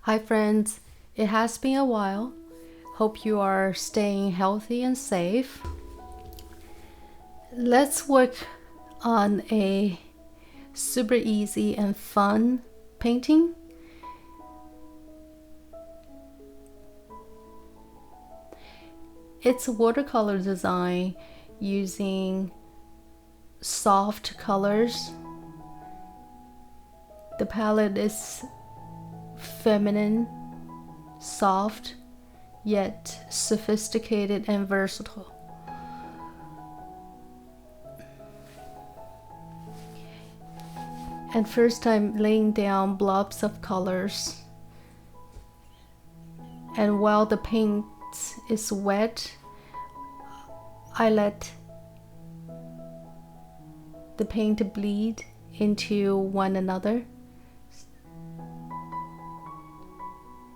Hi friends, it has been a while. Hope you are staying healthy and safe. Let's work on a super easy and fun painting. It's a watercolor design using soft colors. The palette is feminine, soft, yet sophisticated and versatile. And first I'm laying down blobs of colors. And while the paint is wet, I let the paint bleed into one another.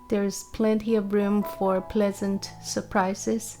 There's plenty of room for pleasant surprises.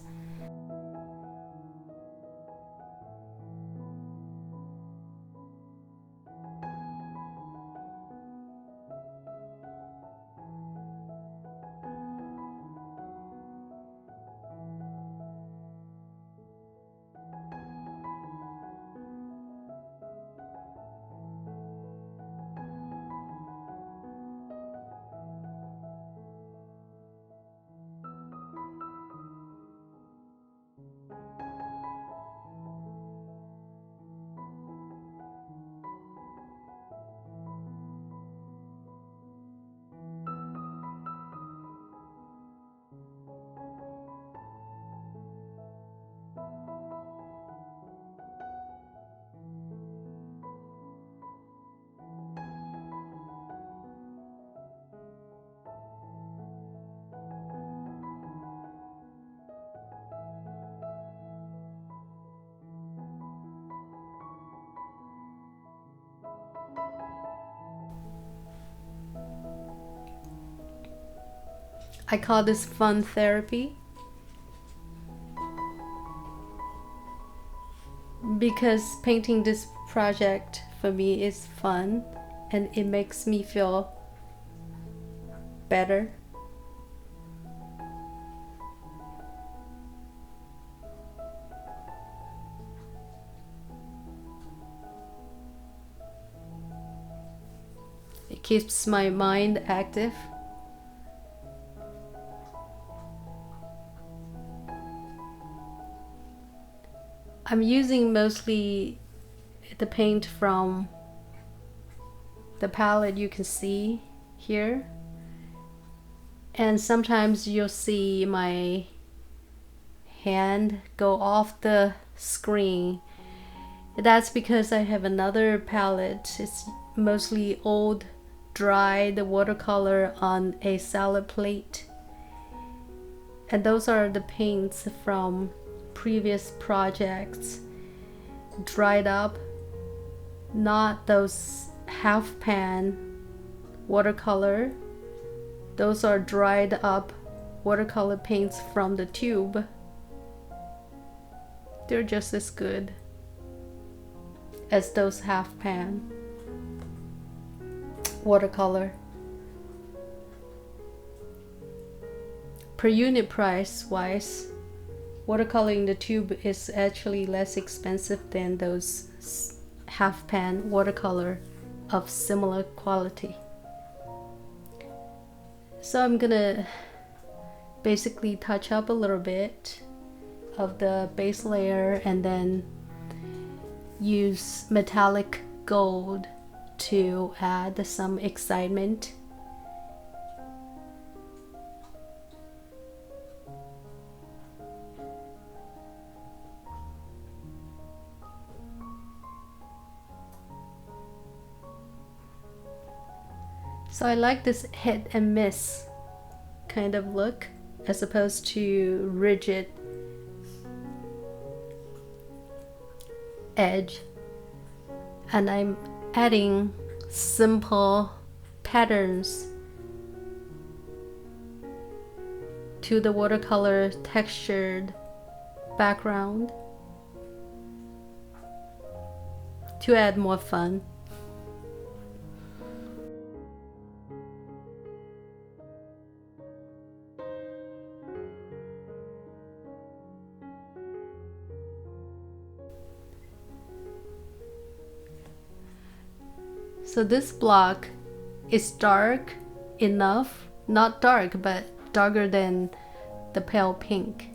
I call this fun therapy because painting this project for me is fun and it makes me feel better. It keeps my mind active. I'm using mostly the paint from the palette you can see here, and sometimes you'll see my hand go off the screen. That's because I have another palette. It's mostly old dried watercolor on a salad plate, and those are the paints from previous projects, dried up, not those half pan watercolor. Those are dried up watercolor paints from the tube. They're just as good as those half pan watercolor. Per unit price wise, watercolor in the tube is actually less expensive than those half pan watercolor of similar quality. So I'm gonna basically touch up a little bit of the base layer and then use metallic gold to add some excitement. So I like this hit and miss kind of look as opposed to rigid edge. And I'm adding simple patterns to the watercolor textured background to add more fun. So this block is dark enough, not dark, but darker than the pale pink,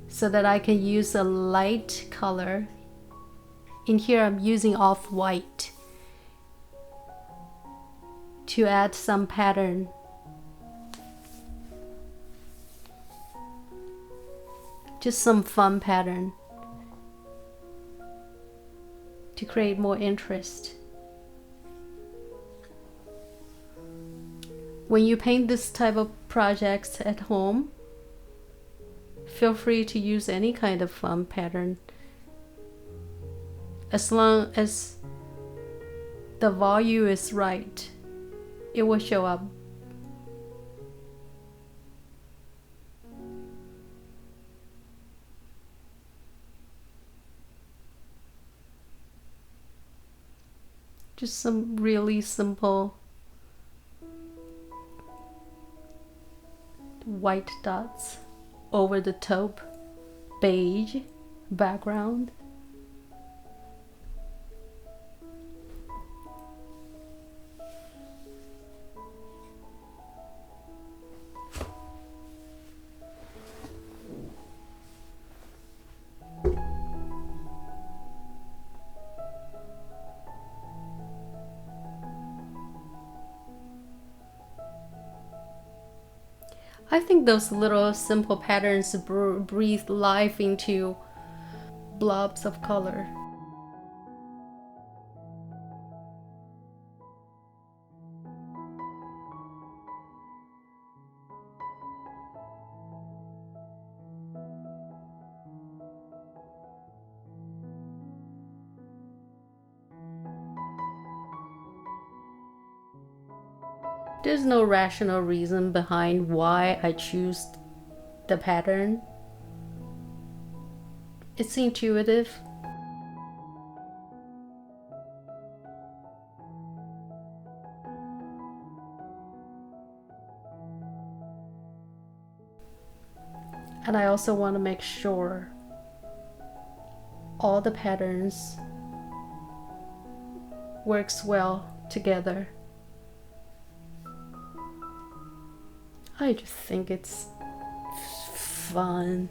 so that I can use a light color. In here I'm using off-white to add some pattern. Just some fun pattern to create more interest. When you paint this type of projects at home, feel free to use any kind of fun pattern, as long as the volume is right, it will show up. Just some really simple white dots over the taupe beige background. I think those little simple patterns breathe life into blobs of color. There's no rational reason behind why I choose the pattern. It's intuitive. And I also want to make sure all the patterns works well together. I just think it's fun,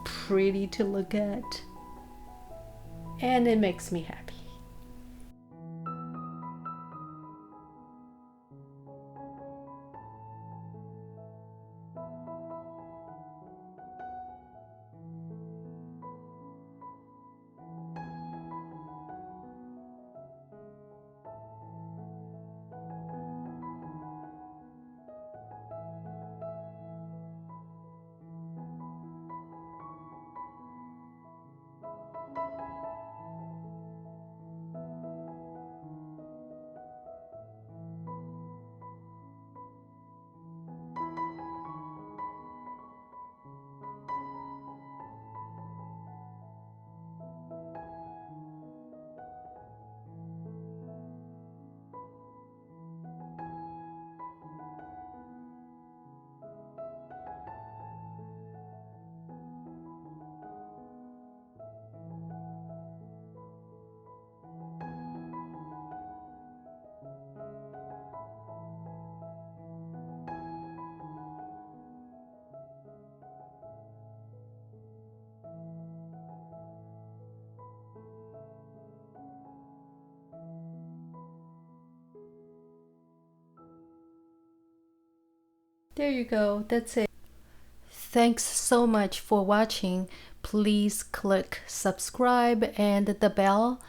pretty to look at, and it makes me happy. There you go, that's it. Thanks so much for watching. Please click subscribe and the bell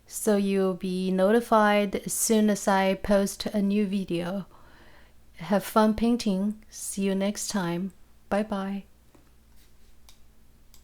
so you'll be notified as soon as I post a new video. Have fun painting. See you next time. Bye bye.